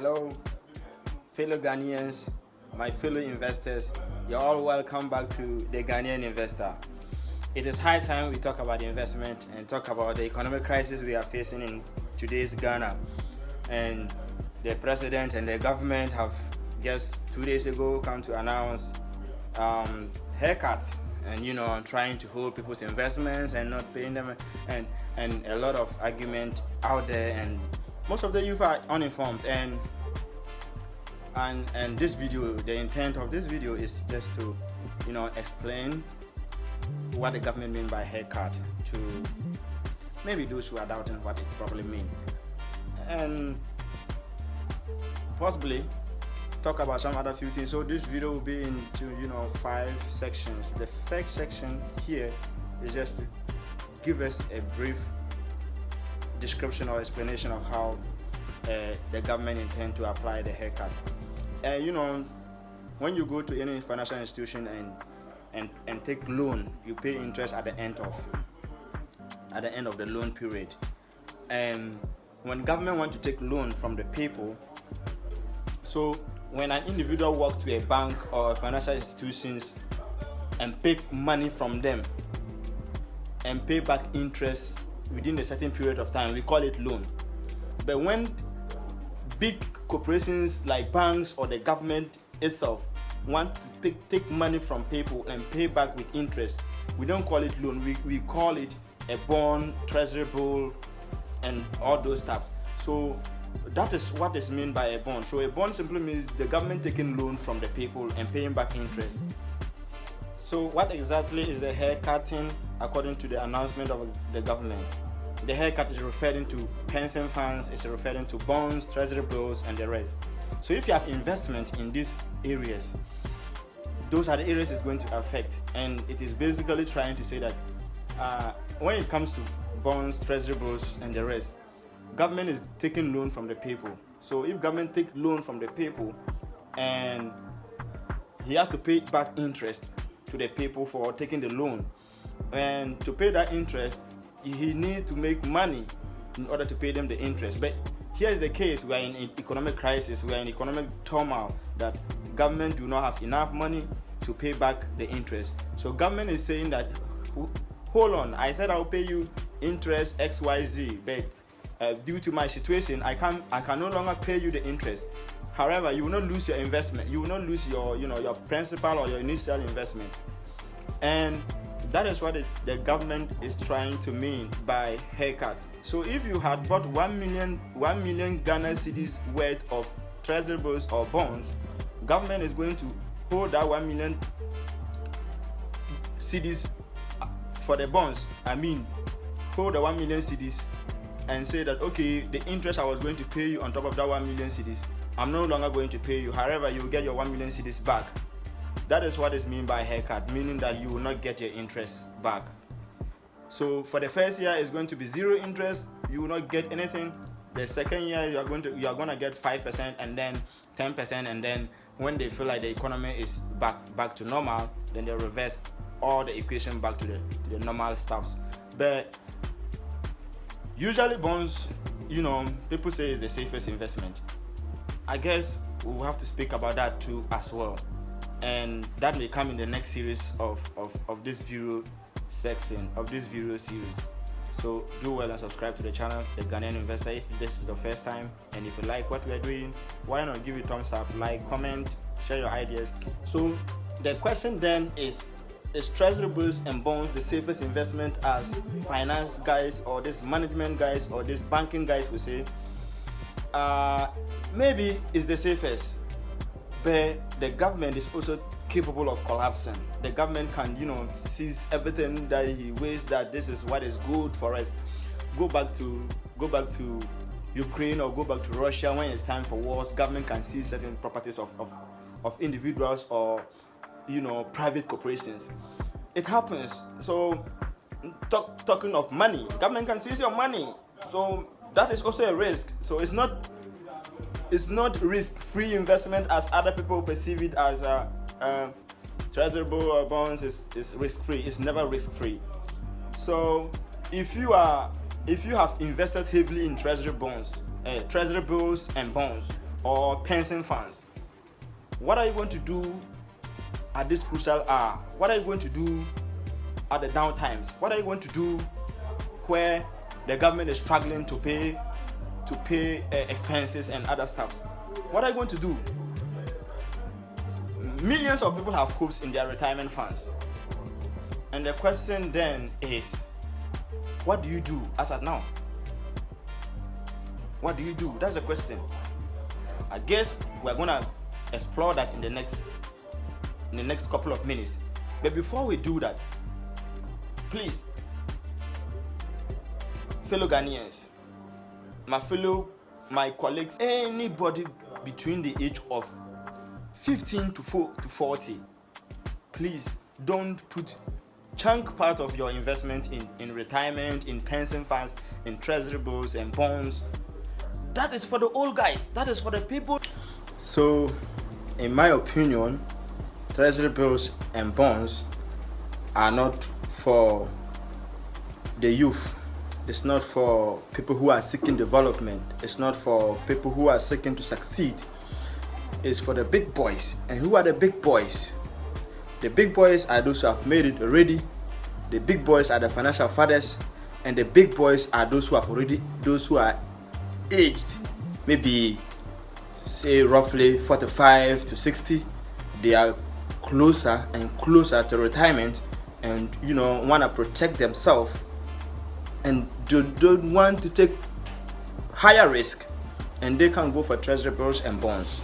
Hello, fellow Ghanaians, my fellow investors. You're all welcome back to the Ghanaian Investor. It is high time we talk about investment and talk about the economic crisis we are facing in today's Ghana. And the president and the government have just 2 days ago come to announce haircut and trying to hold people's investments and not paying them, and a lot of argument out there, and most of the youth are uninformed, and this video, the intent of this video is just to explain what the government mean by haircut to maybe those who are doubting what it probably mean, and possibly talk about some other few things. So this video will be into 5 sections. The first section here is just to give us a brief description or explanation of how the government intend to apply the haircut. When you go to any financial institution and take loan, you pay interest at the end of the loan period. And when government want to take loan from the people, so when an individual walk to a bank or financial institutions and pick money from them and pay back interest within a certain period of time, we call it loan. But when big corporations like banks or the government itself want to take money from people and pay back with interest, we don't call it loan. We call it a bond, treasury bill, and all those stuff. So that is what is meant by a bond. So a bond simply means the government taking loan from the people and paying back interest. So what exactly is the haircutting according to the announcement of the government? The haircut is referring to pension funds, it's referring to bonds, treasury bills, and the rest. So if you have investment in these areas, those are the areas it's going to affect. And it is basically trying to say that when it comes to bonds, treasury bills, and the rest, government is taking loan from the people. So if government take loan from the people and he has to pay back interest to the people for taking the loan, and to pay that interest he needs to make money in order to pay them the interest. But here's the case: we are in economic crisis, we are in economic turmoil, that government do not have enough money to pay back the interest. So government is saying that, hold on, I said I'll pay you interest XYZ, but due to my situation, I can no longer pay you the interest. However, you will not lose your investment. You will not lose your your principal or your initial investment. And that is what the government is trying to mean by haircut. So if you had bought 1 million Ghana cedis worth of treasury bills or bonds, government is going to hold that 1 million cedis for the bonds. Hold the 1 million cedis and say that, okay, the interest I was going to pay you on top of that 1 million cedis, I'm no longer going to pay you. However, you will get your 1 million cedis back. That is what is meant by haircut, meaning that you will not get your interest back. So for the first year, it's going to be 0 interest. You will not get anything. The second year, you are going to get 5% and then 10%, and then when they feel like the economy is back to normal, then they reverse all the equation back to the normal stuffs. But usually bonds, people say is the safest investment. I guess we'll have to speak about that too as well. And that may come in the next series of this video section, of this video series. So do well and subscribe to the channel, The Ghanaian Investor, if this is the first time. And if you like what we are doing, why not give it a thumbs up, like, comment, share your ideas. So the question then is treasury bills and bonds the safest investment, as finance guys or this management guys or this banking guys will say? Maybe it's the safest, but the government is also capable of collapsing. The government can seize everything that he ways that this is what is good for us. Go back to Ukraine or go back to Russia. When it's time for wars, government can seize certain properties of individuals or private corporations. It happens. So talking of money, government can seize your money. So that is also a risk. So it's not risk-free investment as other people perceive it as. Treasury bill or bonds is risk-free. It's never risk-free. So if you have invested heavily in treasury bonds, treasury bills and bonds, or pension funds, what are you going to do at this crucial hour? What are you going to do at the down times? What are you going to do where the government is struggling to pay expenses and other stuff? What are you going to do? Millions of people have hopes in their retirement funds, and the question then is, what do you do as at now? What do you do? That's the question. I guess we're gonna explore that in the next couple of minutes. But before we do that, please, fellow Ghanaians, my colleagues, anybody between the age of 15 to 40, please don't put chunk part of your investment in retirement, in pension funds, in treasury bills and bonds. That is for the old guys. That is for the people. So, in my opinion, treasury bills and bonds are not for the youth. It's not for people who are seeking development. It's not for people who are seeking to succeed. It's for the big boys. And who are the big boys? The big boys are those who have made it already. The big boys are the financial fathers, and the big boys are those who are aged, maybe say roughly 45 to 60. They are closer and closer to retirement, and want to protect themselves and don't want to take higher risk, and they can go for treasury bills and bonds.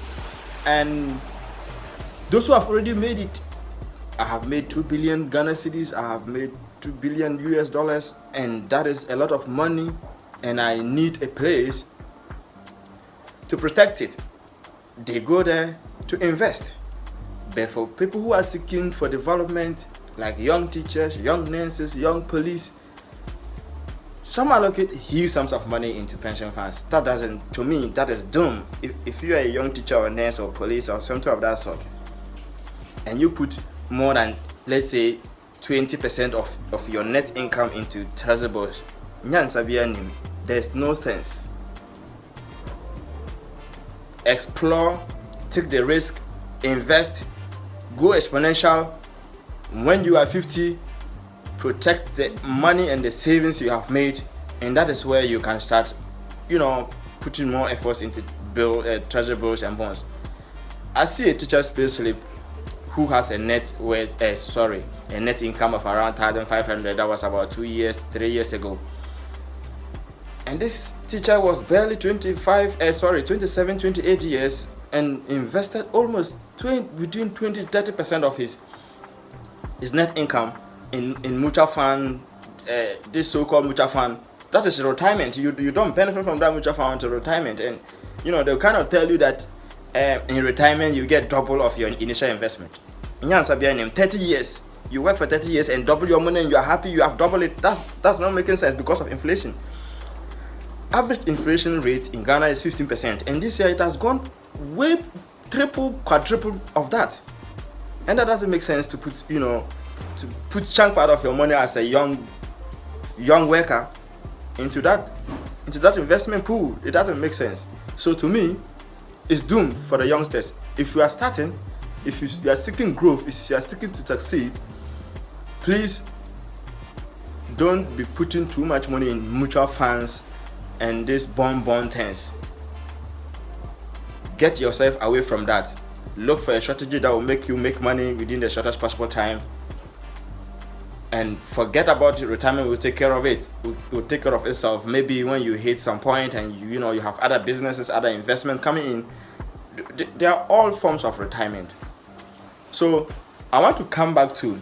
And those who have already made it, I have made 2 billion Ghana cedis, I have made $2 billion US, and that is a lot of money, and I need a place to protect it. They go there to invest. But for people who are seeking for development, like young teachers, young nurses, young police, some allocate huge sums of money into pension funds. To me, that is doom. If you are a young teacher or nurse or police or something of that sort, and you put more than, let's say, 20% of your net income into treasury bills, there's no sense. Explore, take the risk, invest, go exponential. When you are 50, protect the money and the savings you have made, and that is where you can start, putting more efforts into treasury bills and bonds. I see a teacher's pay slip who has a net income of around 1,500. That was about 3 years ago. And this teacher was barely 27, 28 years, and invested almost between 20-30% of his net income in mutual fund, this so-called mutual fund. That is retirement. You don't benefit from that mutual fund until retirement, and they'll kind of tell you that in retirement you get double of your initial investment. In 30 years, you work for 30 years and double your money, and you are happy you have doubled it. That's not making sense because of inflation. Average inflation rate in Ghana is 15%, and this year it has gone way triple, quadruple of that. And that doesn't make sense to put chunk part of your money as a young worker into that investment pool. It doesn't make sense. So to me, it's doomed for the youngsters. If you are starting, if you are seeking growth, if you are seeking to succeed, please don't be putting too much money in mutual funds and this bond things. Get yourself away from that. Look for a strategy that will make you make money within the shortest possible time, and forget about retirement. Will take care of it. Will take care of itself. Maybe when you hit some point and you have other businesses, other investment coming in, they are all forms of retirement. So I want to come back to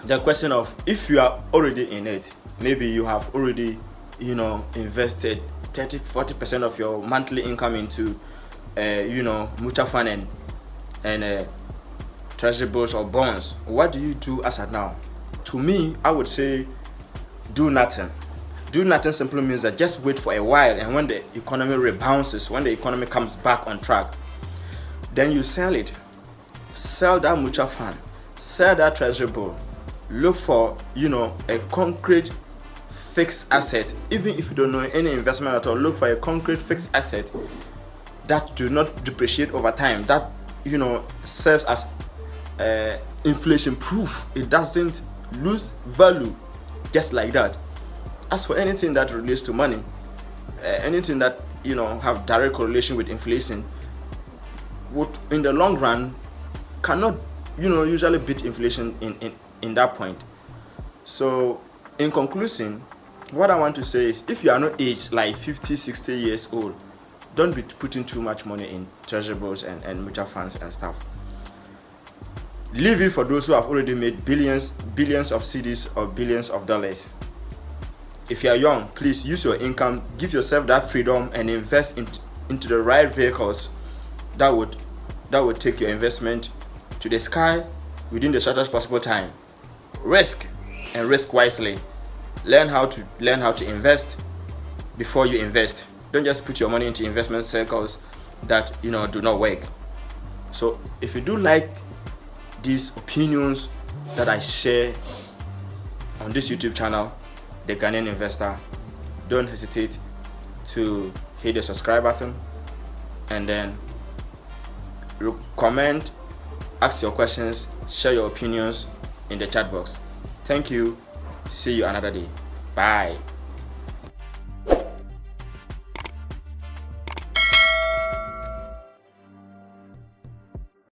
the question of, if you are already in it, maybe you have already invested 30-40% of your monthly income into mutual fund and treasury bills or bonds. What do you do as of now? To me, I would say do nothing. Do nothing simply means that just wait for a while, and when the economy rebounds, when the economy comes back on track, then you sell it. Sell that mutual fund, sell that treasury bill. Look for a concrete fixed asset. Even if you don't know any investment at all, look for a concrete fixed asset that do not depreciate over time, that serves as inflation proof. It doesn't lose value just like that. As for anything that relates to money, anything that have direct correlation with inflation, would in the long run cannot usually beat inflation in that point. So in conclusion, what I want to say is, if you are not aged like 50, 60 years old, don't be putting too much money in treasury bills and mutual funds and stuff. Leave it for those who have already made billions of cedis or billions of dollars. If you are young, please use your income, give yourself that freedom, and invest into the right vehicles that would take your investment to the sky within the shortest possible time. Risk wisely. Learn how to invest before you invest. Don't just put your money into investment circles that do not work. So if you do like these opinions that I share on this YouTube channel, The Ghanaian Investor, don't hesitate to hit the subscribe button, and then comment, ask your questions, share your opinions in the chat box. Thank you. See you another day. Bye.